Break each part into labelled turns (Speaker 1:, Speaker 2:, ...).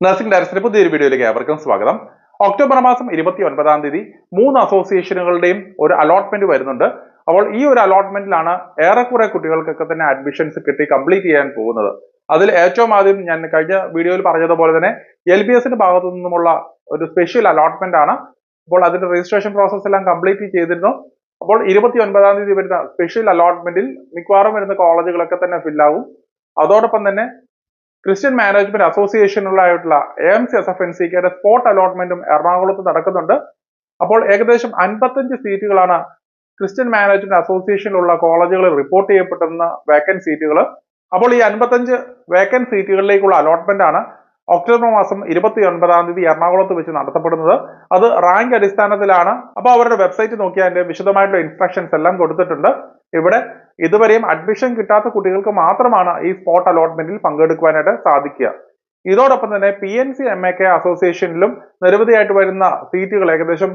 Speaker 1: Nursing ഡയറക്ടറിന്റെ പുതിയൊരു വീഡിയോയിലേക്ക് ഏവർക്കും സ്വാഗതം. ഒക്ടോബർ മാസം 29-ാം തീയതി 3 അസോസിയേഷനുകളുടെയും ഒരു അലോട്ട്മെന്റ് വരുന്നുണ്ട്. അപ്പോൾ ഈ ഒരു അലോട്ട്മെന്റിലാണ് ഏറെക്കുറെ കുട്ടികൾക്കൊക്കെ തന്നെ അഡ്മിഷൻസ് കിട്ടി കംപ്ലീറ്റ് ചെയ്യാൻ പോകുന്നത്. അതിൽ ഏറ്റവും ആദ്യം ഞാൻ കഴിഞ്ഞ വീഡിയോയിൽ പറഞ്ഞതുപോലെ തന്നെ LBSന്റെ ഭാഗത്തു നിന്നുമുള്ള ഒരു സ്പെഷ്യൽ അലോട്ട്മെന്റ് ആണ്. അപ്പോൾ അതിന്റെ രജിസ്ട്രേഷൻ പ്രോസസ് എല്ലാം കംപ്ലീറ്റ് ചെയ്തിരുന്നു. അപ്പോൾ 29-ാം തീയതി വരുന്ന സ്പെഷ്യൽ അലോട്ട്മെന്റിൽ മിക്കവാറും വരുന്ന കോളേജുകളൊക്കെ തന്നെ ഫില്ലാവും. അതോടൊപ്പം തന്നെ ക്രിസ്ത്യൻ മാനേജ്മെന്റ് അസോസിയേഷനുകളായിട്ടുള്ള AMC SFNCയുടെ സ്പോട്ട് അലോട്ട്മെന്റും എറണാകുളത്ത് നടക്കുന്നുണ്ട്. അപ്പോൾ ഏകദേശം 55 സീറ്റുകളാണ് ക്രിസ്ത്യൻ മാനേജ്മെന്റ് അസോസിയേഷനിലുള്ള കോളേജുകളിൽ റിപ്പോർട്ട് ചെയ്യപ്പെടുന്ന വേക്കന്റ് സീറ്റുകൾ. അപ്പോൾ ഈ 55 വേക്കന്റ് സീറ്റുകളിലേക്കുള്ള അലോട്ട്മെന്റ് ആണ് ഒക്ടോബർ മാസം 29-ാം തീയതി എറണാകുളത്ത് വെച്ച് നടത്തപ്പെടുന്നത്. അത് റാങ്ക് അടിസ്ഥാനത്തിലാണ്. അപ്പോൾ അവരുടെ വെബ്സൈറ്റ് നോക്കിയാൽ അതിന്റെ വിശദമായിട്ടുള്ള ഇൻസ്ട്രക്ഷൻസ് എല്ലാം കൊടുത്തിട്ടുണ്ട്. ഇവിടെ ഇതുവരെയും അഡ്മിഷൻ കിട്ടാത്ത കുട്ടികൾക്ക് മാത്രമാണ് ഈ സ്പോട്ട് അലോട്ട്മെന്റിൽ പങ്കെടുക്കുവാനായിട്ട് സാധിക്കുക. ഇതോടൊപ്പം തന്നെ PNC MAK അസോസിയേഷനിലും നിരവധിയായിട്ട് വരുന്ന സീറ്റുകൾ, ഏകദേശം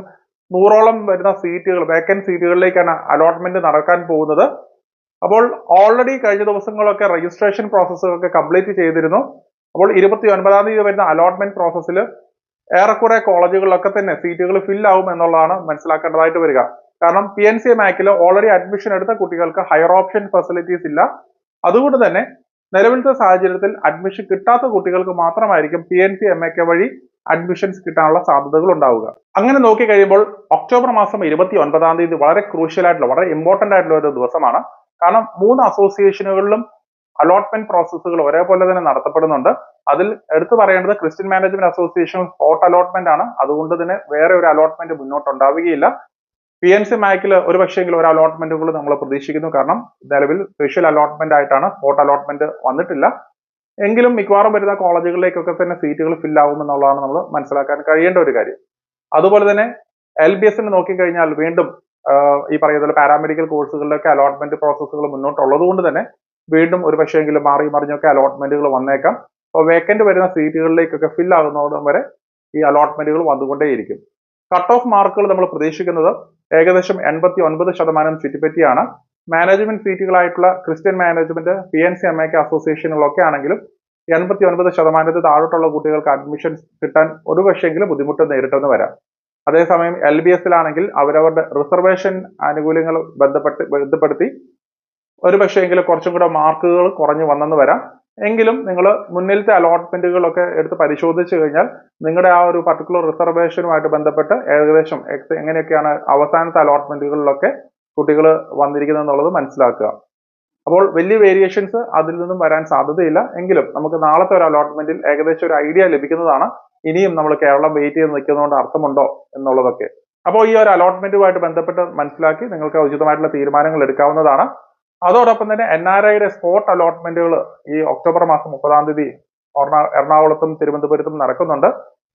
Speaker 1: 100ഓളം വരുന്ന സീറ്റുകൾ, വേക്കന്റ് സീറ്റുകളിലേക്കാണ് അലോട്ട്മെന്റ് നടക്കാൻ പോകുന്നത്. അപ്പോൾ ഓൾറെഡി കഴിഞ്ഞ ദിവസങ്ങളൊക്കെ രജിസ്ട്രേഷൻ പ്രോസസ്സൊക്കെ കംപ്ലീറ്റ് ചെയ്തിരുന്നു. അപ്പോൾ 29-ാം തീയതി വരുന്ന അലോട്ട്മെന്റ് പ്രോസസ്സിൽ ഏറെക്കുറെ കോളേജുകളിലൊക്കെ തന്നെ സീറ്റുകൾ ഫിൽ ആവും എന്നുള്ളതാണ് മനസ്സിലാക്കേണ്ടതായിട്ട് വരിക. കാരണം PNC MAKൽ ഓൾറെഡി അഡ്മിഷൻ എടുത്ത കുട്ടികൾക്ക് ഹയർ ഓപ്ഷൻ ഫെസിലിറ്റീസ് ഇല്ല. അതുകൊണ്ട് തന്നെ നിലവിലത്തെ സാഹചര്യത്തിൽ അഡ്മിഷൻ കിട്ടാത്ത കുട്ടികൾക്ക് മാത്രമായിരിക്കും PNC MAK വഴി അഡ്മിഷൻസ് കിട്ടാനുള്ള സാധ്യതകൾ ഉണ്ടാവുക. അങ്ങനെ നോക്കി കഴിയുമ്പോൾ ഒക്ടോബർ മാസം 29-ാം തീയതി വളരെ ക്രൂഷ്യൽ ആയിട്ടുള്ള, വളരെ ഇമ്പോർട്ടന്റ് ആയിട്ടുള്ള ഒരു ദിവസമാണ്. കാരണം 3 അസോസിയേഷനുകളിലും അലോട്ട്മെന്റ് പ്രോസസ്സുകൾ ഒരേപോലെ തന്നെ നടത്തപ്പെടുന്നുണ്ട്. അതിൽ എടുത്തു പറയേണ്ടത് Christian management association spot allotment ആണ്. അതുകൊണ്ട് തന്നെ വേറെ ഒരു അലോട്ട്മെന്റ് മുന്നോട്ടുണ്ടാവുകയില്ല. PNC MAKൽ ഒരു പക്ഷേങ്കിലും ഒരു അലോട്ട്മെന്റുകൾ നമ്മൾ പ്രതീക്ഷിക്കുന്നു. കാരണം നിലവിൽ സ്പെഷ്യൽ അലോട്ട്മെന്റ് ആയിട്ടാണ്, സ്പോട്ട് അലോട്ട്മെന്റ് വന്നിട്ടില്ല. എങ്കിലും മിക്കവാറും വരുന്ന കോളേജുകളിലേക്കൊക്കെ തന്നെ സീറ്റുകൾ ഫിൽ ആവുമെന്നുള്ളതാണ് നമ്മൾ മനസ്സിലാക്കാൻ കഴിയേണ്ട ഒരു കാര്യം. അതുപോലെ തന്നെ LBSന് നോക്കിക്കഴിഞ്ഞാൽ വീണ്ടും ഈ പറയുന്ന പാരാമെഡിക്കൽ കോഴ്സുകളിലൊക്കെ അലോട്ട്മെന്റ് പ്രോസസ്സുകൾ മുന്നോട്ടുള്ളത് കൊണ്ട് തന്നെ വീണ്ടും ഒരു പക്ഷേങ്കിലും മാറി മറിഞ്ഞൊക്കെ അലോട്ട്മെന്റുകൾ വന്നേക്കാം. അപ്പോൾ വേക്കന്റ് വരുന്ന സീറ്റുകളിലേക്കൊക്കെ ഫിൽ ആകുന്നതോടും വരെ ഈ അലോട്ട്മെന്റുകൾ വന്നുകൊണ്ടേയിരിക്കും. കട്ട് ഓഫ് മാർക്കുകൾ നമ്മൾ പ്രതീക്ഷിക്കുന്നത് ഏകദേശം 89% ചുറ്റിപ്പറ്റിയാണ്. മാനേജ്മെന്റ് സീറ്റുകളായിട്ടുള്ള ക്രിസ്ത്യൻ മാനേജ്മെന്റ്, PNC MAK അസോസിയേഷനുകളൊക്കെ ആണെങ്കിലും 89% താഴോട്ടുള്ള കുട്ടികൾക്ക് അഡ്മിഷൻ കിട്ടാൻ ഒരു പക്ഷേങ്കിലും ബുദ്ധിമുട്ട് നേരിട്ടെന്ന് വരാം. അതേസമയം LBSലാണെങ്കിൽ അവരവരുടെ റിസർവേഷൻ ആനുകൂല്യങ്ങൾ ബന്ധപ്പെടുത്തി ഒരു പക്ഷേങ്കിലും കുറച്ചും കൂടെ മാർക്കുകൾ കുറഞ്ഞു വന്നെന്ന് വരാം. എങ്കിലും നിങ്ങൾ മുന്നിലത്തെ അലോട്ട്മെന്റുകളൊക്കെ എടുത്ത് പരിശോധിച്ചു കഴിഞ്ഞാൽ നിങ്ങളുടെ ആ ഒരു പർട്ടിക്കുലർ റിസർവേഷനുമായിട്ട് ബന്ധപ്പെട്ട് ഏകദേശം എങ്ങനെയൊക്കെയാണ് അവസാനത്തെ അലോട്ട്മെന്റുകളിലൊക്കെ കുട്ടികൾ വന്നിരിക്കുന്നത് എന്നുള്ളത് മനസ്സിലാക്കുക. അപ്പോൾ വലിയ വേരിയേഷൻസ് അതിൽ നിന്നും വരാൻ സാധ്യതയില്ല. എങ്കിലും നമുക്ക് നാളത്തെ ഒരു അലോട്ട്മെന്റിൽ ഏകദേശം ഒരു ഐഡിയ ലഭിക്കുന്നതാണ്. ഇനിയും നമ്മൾ കേരളം വെയിറ്റ് ചെയ്ത് നിൽക്കുന്നതുകൊണ്ട് അർത്ഥമുണ്ടോ എന്നുള്ളതൊക്കെ. അപ്പോൾ ഈ ഒരു അലോട്ട്മെന്റുമായിട്ട് ബന്ധപ്പെട്ട് മനസ്സിലാക്കി നിങ്ങൾക്ക് ഉചിതമായിട്ടുള്ള തീരുമാനങ്ങൾ എടുക്കാവുന്നതാണ്. അതോടൊപ്പം തന്നെ NRIയുടെ സ്പോട്ട് അലോട്ട്മെന്റുകൾ ഈ ഒക്ടോബർ മാസം 30-ാം തീയതി എറണാകുളത്തും തിരുവനന്തപുരത്തും നടക്കുന്നുണ്ട്.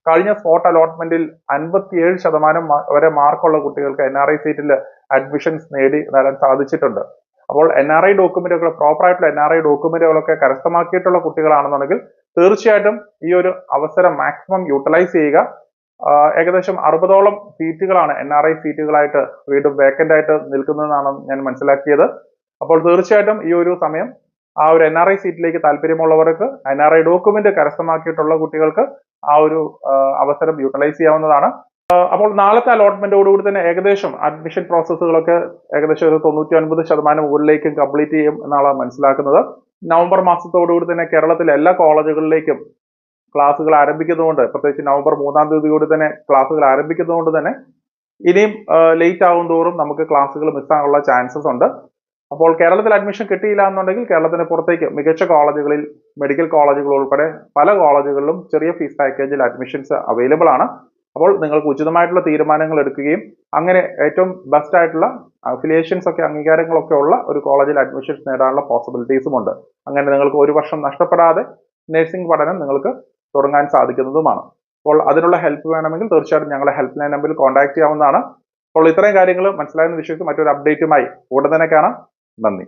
Speaker 1: കഴിഞ്ഞ സ്പോട്ട് അലോട്ട്മെന്റിൽ 57% വരെ മാർക്കുള്ള കുട്ടികൾക്ക് NRI സീറ്റിൽ അഡ്മിഷൻസ് നേടാൻ സാധിച്ചിട്ടുണ്ട്. അപ്പോൾ NRI ഡോക്യുമെന്റുകൾ, പ്രോപ്പർ ആയിട്ടുള്ള NRI ഡോക്യുമെന്റുകളൊക്കെ കരസ്ഥമാക്കിയിട്ടുള്ള കുട്ടികളാണെന്നുണ്ടെങ്കിൽ തീർച്ചയായിട്ടും ഈ ഒരു അവസരം മാക്സിമം യൂട്ടിലൈസ് ചെയ്യുക. ഏകദേശം 60ഓളം സീറ്റുകളാണ് NRI സീറ്റുകളായിട്ട് വീണ്ടും വേക്കന്റ് ആയിട്ട് നിൽക്കുന്നതെന്നാണ് ഞാൻ മനസ്സിലാക്കിയത്. അപ്പോൾ തീർച്ചയായിട്ടും ഈ ഒരു സമയം ആ ഒരു NRI സീറ്റിലേക്ക് താല്പര്യമുള്ളവർക്ക്, NRI ഡോക്യുമെന്റ് കരസ്ഥമാക്കിയിട്ടുള്ള കുട്ടികൾക്ക് ആ ഒരു അവസരം യൂട്ടിലൈസ് ചെയ്യാവുന്നതാണ്. അപ്പോൾ നാളത്തെ അലോട്ട്മെന്റോടുകൂടി തന്നെ ഏകദേശം അഡ്മിഷൻ പ്രോസസ്സുകളൊക്കെ ഏകദേശം ഒരു 99% മുകളിലേക്കും കംപ്ലീറ്റ് ചെയ്യും എന്നാണ് മനസ്സിലാക്കുന്നത്. നവംബർ മാസത്തോടുകൂടി തന്നെ കേരളത്തിലെ എല്ലാ കോളേജുകളിലേക്കും ക്ലാസ്സുകൾ ആരംഭിക്കുന്നതുകൊണ്ട്, പ്രത്യേകിച്ച് നവംബർ 3-ാം തീയതിയോട് തന്നെ ക്ലാസ്സുകൾ ആരംഭിക്കുന്നതുകൊണ്ട് തന്നെ ഇനിയും ലേറ്റ് ആകും തോറും നമുക്ക് ക്ലാസ്സുകൾ മിസ്സാകാനുള്ള ചാൻസസ് ഉണ്ട്. അപ്പോൾ കേരളത്തിൽ അഡ്മിഷൻ കിട്ടിയില്ല എന്നുണ്ടെങ്കിൽ കേരളത്തിന് പുറത്തേക്ക് മികച്ച കോളേജുകളിൽ, മെഡിക്കൽ കോളേജുകൾ ഉൾപ്പെടെ പല കോളേജുകളിലും ചെറിയ ഫീസ് പാക്കേജിൽ അഡ്മിഷൻസ് അവൈലബിൾ ആണ്. അപ്പോൾ നിങ്ങൾക്ക് ഉചിതമായിട്ടുള്ള തീരുമാനങ്ങൾ എടുക്കുകയും അങ്ങനെ ഏറ്റവും ബെസ്റ്റ് ആയിട്ടുള്ള അഫിലിയേഷൻസ് ഒക്കെ, അംഗീകാരങ്ങളൊക്കെ ഉള്ള ഒരു കോളേജിൽ അഡ്മിഷൻസ് നേടാനുള്ള പോസിബിലിറ്റീസും ഉണ്ട്. അങ്ങനെ നിങ്ങൾക്ക് ഒരു വർഷം നഷ്ടപ്പെടാതെ നഴ്സിംഗ് പഠനം നിങ്ങൾക്ക് തുടങ്ങാൻ സാധിക്കുന്നതുമാണ്. അപ്പോൾ അതിനുള്ള ഹെൽപ്പ് വേണമെങ്കിൽ തീർച്ചയായിട്ടും ഞങ്ങളെ ഹെൽപ്പ് ലൈൻ നമ്പറിൽ കോൺടാക്ട് ചെയ്യാവുന്നതാണ്. അപ്പോൾ ഇത്രയും കാര്യങ്ങൾ മനസ്സിലായെന്ന് വിശ്വസിച്ച് മറ്റൊരു അപ്ഡേറ്റുമായി ഉടൻ തന്നെ കാണാം. നന്ദി.